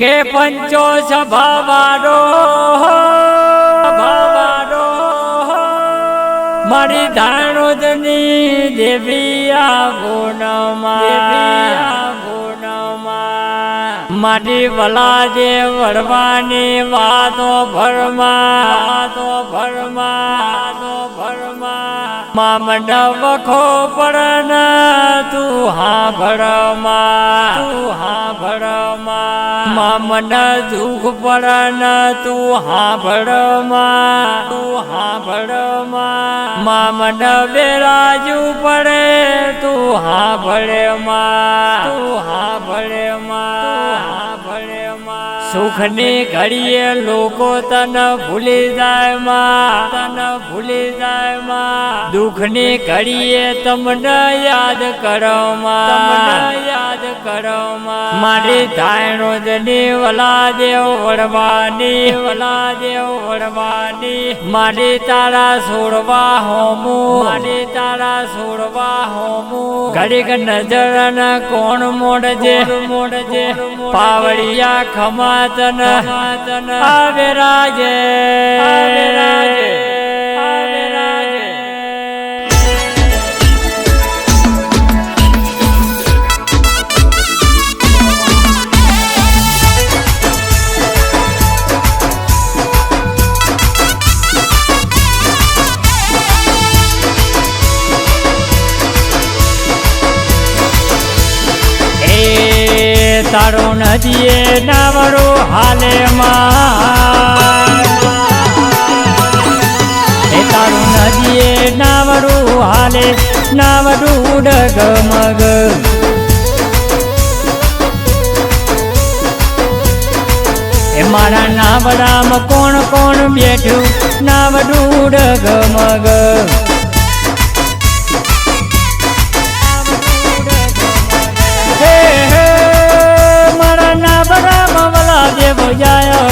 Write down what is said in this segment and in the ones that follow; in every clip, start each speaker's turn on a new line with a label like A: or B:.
A: કે પંચો સભાવારો મારી ધાણોદની દેવી મારી વલા જે વડવાની વાતો ભરમાં માં મંડપ વખો પડન તું હા ભરમાં માં મન દુઃખ પડન તું હા ભરમાં માં મન બેરાજુ પડે તું હા ભળેમાં સુખની ઘડીએ લોકો તને ભૂલી જાય માં દુઃખની ઘડીએ તમને યાદ કરો મારી ધાણોદની વલાદેવ વડવાની મારી તારા છોડવા હોમું ઘડીક નજર ન કોણ મોડજે પાવડિયા ખમાતન આવે રાજે તારો નદીએ નાવડો હાલે તારું નદીએ નાવડું હાલે નાવડું ડગમગ એ મારા નાવડામાં કોણ કોણ બેઠું નાવડું ડગમગ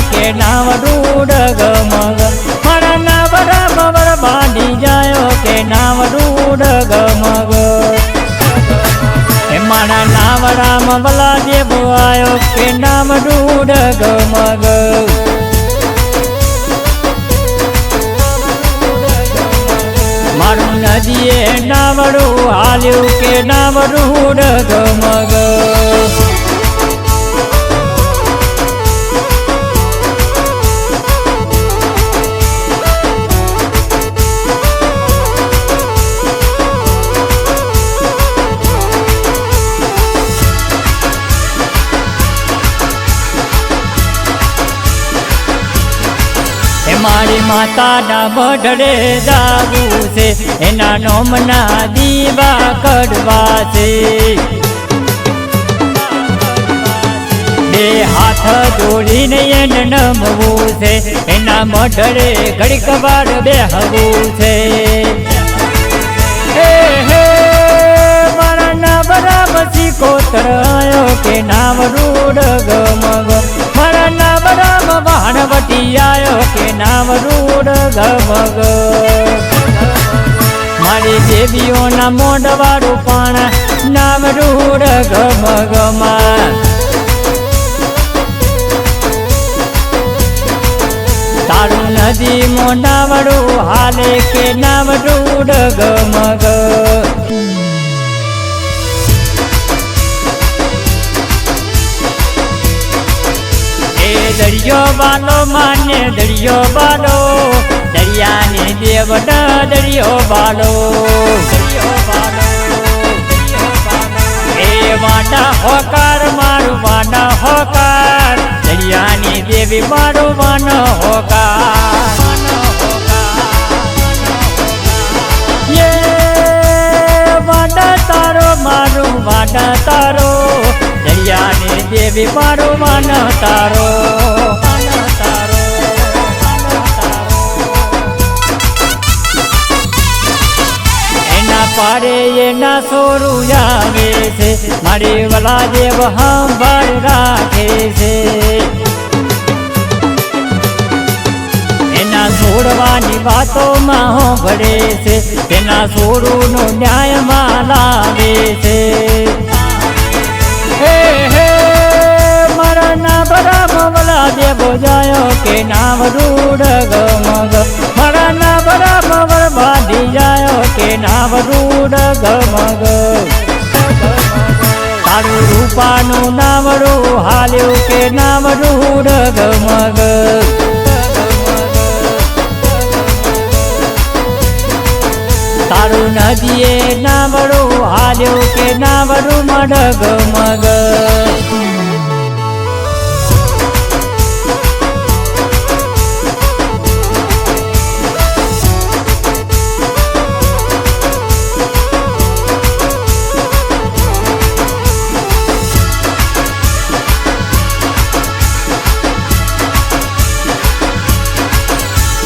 A: કે નાવડું ડગમગ મારા નાવડામાં વર બાંધી જાયો કે નાવડું ડગમગ એ મારા નાવડામાં વલા દેવો આવ્યો કે નાવડું ડગમગ મારું નદીએ નાવડું હાલ્યું કે નાવડું ડગમગ મારી માતાના બઢડે દાગું છે એના નોમના દીવા કડવા છે બે હાથ જોડીને એને નમવું છે એના મઢડે ઘડીક વાર બેહવું છે હે મારા ના બરાબર સિકોતર આયો કે નાવડું ડગમગ મારા ના બરાબર વાણવટી આયો કે નાવડું ડગમગ મારી દેવીઓના મોઢવાળું પાણા નાવડું ડગમગમાં તારું નદી મોઢાવાળું હાલે કે નાવડું ડગમગ દરિયો બાલો માને દરિયો બાલો દરિયાની દેવડા દરિયો બાલો એ વાડા હોકાર મારું વાડા હોકાર દરિયાની દેવી મારું વાન હોકાર વાડા તારો મારું વાડા તારો દરિયાની દેવી મારું વાન તારો પારે એના સોરું આવે છે મારી વલા દેવ સંભાળ રાખે છે એના છોડવાની વાતોમાં ભળે છે તેના સોરુનો ન્યાયમાં લાવે છે હે મારા ના બરાબર जायो के नावरूड गमग मारा नावरा मवर बांधी जायो के नावरूड गमग तारू रूपानु नावरू हाल्यो के नावरूड गमग तारू नदीए नावरू हाल्यो के नावरू मडग मग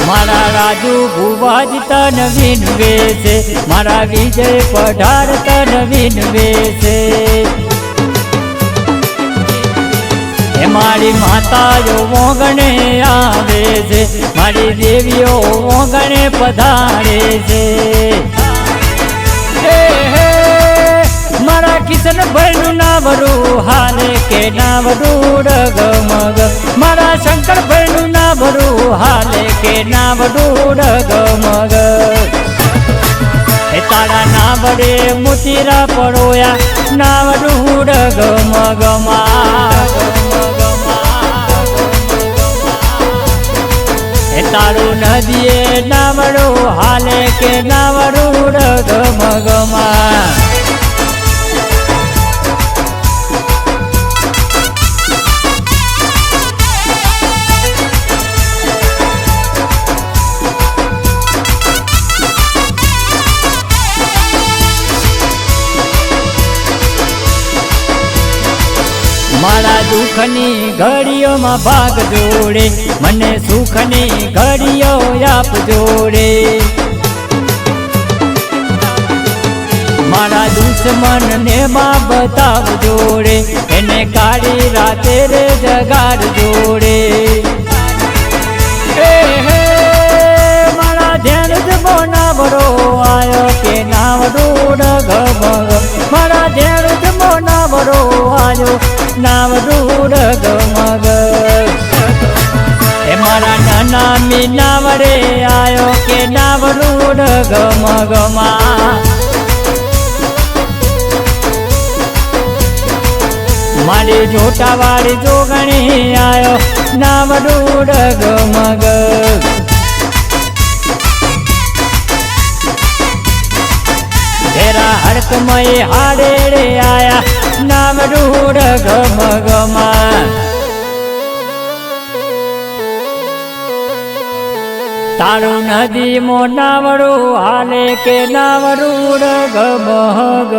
A: मारा राजू भुवाज तन विन वेसे मारा विजय पढ़ार तन विन वेसे मारी माता जो वोगणे आवे से मारी देवियों वोगणे पधारे से मारा किशन भैनु नावरू हाले के नावरू डगमग मारा शंकर भैनु नावरू हाले के नावरू डगमग तारा नावरे मुतीरा पड़ोया नावरू डगमग तारू नदिए नावरू हाले के नावरू डगमग मारा दुखनी घड़ियों में भाग जोड़े मने सुखनी घड़ियों आप जोड़े मारा दुश्मन ने माँ बताव जोड़े एने काली राते रे जगार जोड़े मारा ध्यान जबो नावरो आयो के नावरो डगमग मारा ध्यान जबो नावरो आयो नावरूड गमग मारा नाना मी नावरे आयो के नावरूड गमग मारी जोटा वाली जोगणी आयो नावरूड गमग तेरा हड़कमय हारे रे आया नावरूड गमग तारू नदी मो नावरू हाले के नावरूड गमग।